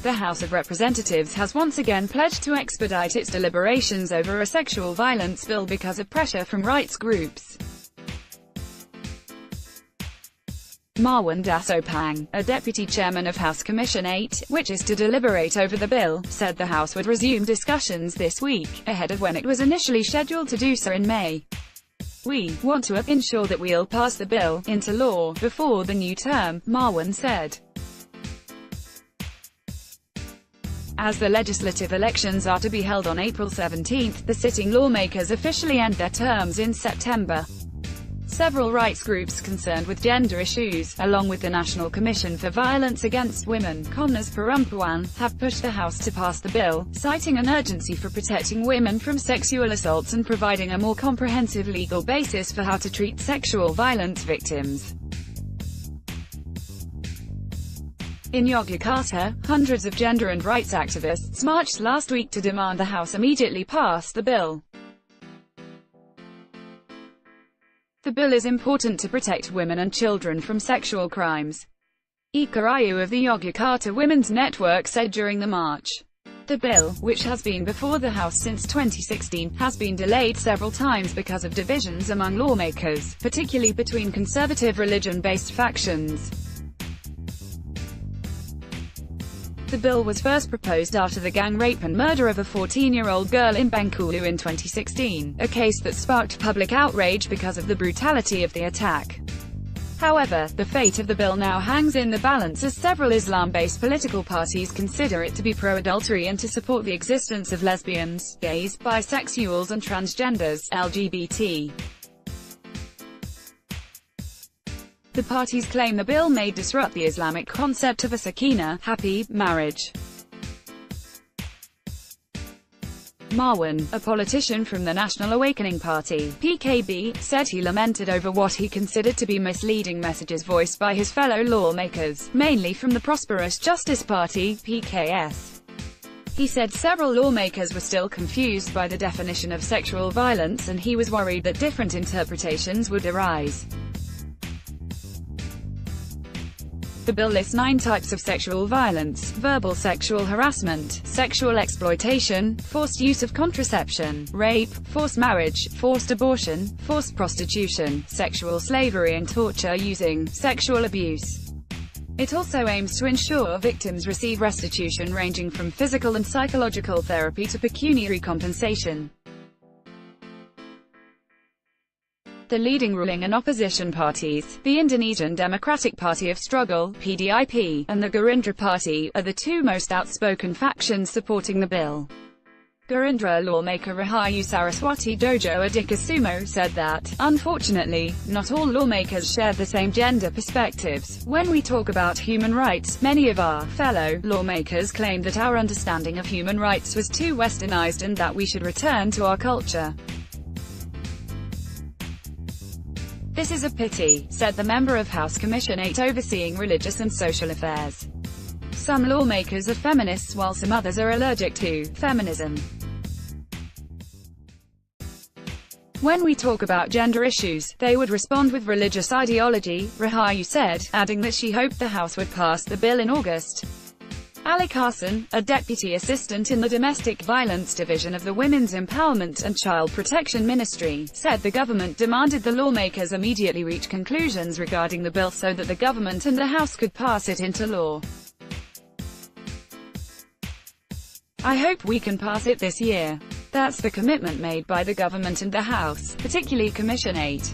the House of Representatives has once again pledged to expedite its deliberations over a sexual violence bill because of pressure from rights groups. Marwan Dasopang, a deputy chairman of House Commission 8, which is to deliberate over the bill, said the House would resume discussions this week, ahead of when it was initially scheduled to do so in May. "We want to ensure that we'll pass the bill into law before the new term," Marwan said. As the legislative elections are to be held on April 17, the sitting lawmakers officially end their terms in September. Several rights groups concerned with gender issues, along with the National Commission for Violence Against Women, Komnas Perempuan, have pushed the House to pass the bill, citing an urgency for protecting women from sexual assaults and providing a more comprehensive legal basis for how to treat sexual violence victims. In Yogyakarta, hundreds of gender and rights activists marched last week to demand the House immediately pass the bill. The bill is important to protect women and children from sexual crimes, Ika Ayu of the Yogyakarta Women's Network said during the march. The bill, which has been before the House since 2016, has been delayed several times because of divisions among lawmakers, particularly between conservative religion-based factions. The bill was first proposed after the gang rape and murder of a 14-year-old girl in Bengkulu in 2016, a case that sparked public outrage because of the brutality of the attack. However, the fate of the bill now hangs in the balance as several Islam-based political parties consider it to be pro-adultery and to support the existence of lesbians, gays, bisexuals and transgenders, LGBT. The parties claim the bill may disrupt the Islamic concept of a sakina, happy, marriage. Marwan, a politician from the National Awakening Party, PKB, said he lamented over what he considered to be misleading messages voiced by his fellow lawmakers, mainly from the Prosperous Justice Party, PKS. He said several lawmakers were still confused by the definition of sexual violence and he was worried that different interpretations would arise. The bill lists 9 types of sexual violence: verbal sexual harassment, sexual exploitation, forced use of contraception, rape, forced marriage, forced abortion, forced prostitution, sexual slavery and torture using sexual abuse. It also aims to ensure victims receive restitution ranging from physical and psychological therapy to pecuniary compensation. The leading ruling and opposition parties, the Indonesian Democratic Party of Struggle, PDI-P, and the Gerindra-Party, are the two most outspoken factions supporting the bill. Gerindra lawmaker Rahayu Saraswati Dojo Adikasumo said that, unfortunately, not all lawmakers share the same gender perspectives. When we talk about human rights, many of our fellow lawmakers claim that our understanding of human rights was too westernized and that we should return to our culture. This is a pity, said the member of House Commission 8 overseeing religious and social affairs. Some lawmakers are feminists while some others are allergic to feminism. When we talk about gender issues, they would respond with religious ideology, Rahayu said, adding that she hoped the House would pass the bill in August. Ali Carson, a deputy assistant in the Domestic Violence Division of the Women's Empowerment and Child Protection Ministry, said the government demanded the lawmakers immediately reach conclusions regarding the bill so that the government and the House could pass it into law. "I hope we can pass it this year. That's the commitment made by the government and the House, particularly Commission 8.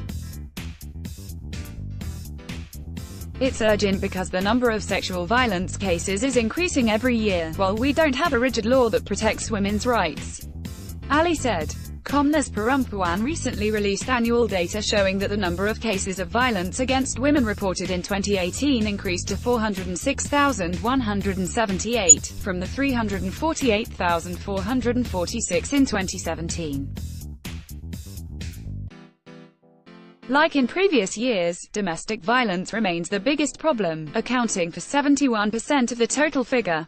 It's urgent because the number of sexual violence cases is increasing every year, while we don't have a rigid law that protects women's rights," Ali said. Komnas Perempuan recently released annual data showing that the number of cases of violence against women reported in 2018 increased to 406,178, from the 348,446 in 2017. Like in previous years, domestic violence remains the biggest problem, accounting for 71% of the total figure.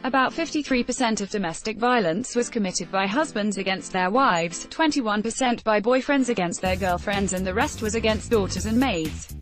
About 53% of domestic violence was committed by husbands against their wives, 21% by boyfriends against their girlfriends and the rest was against daughters and maids.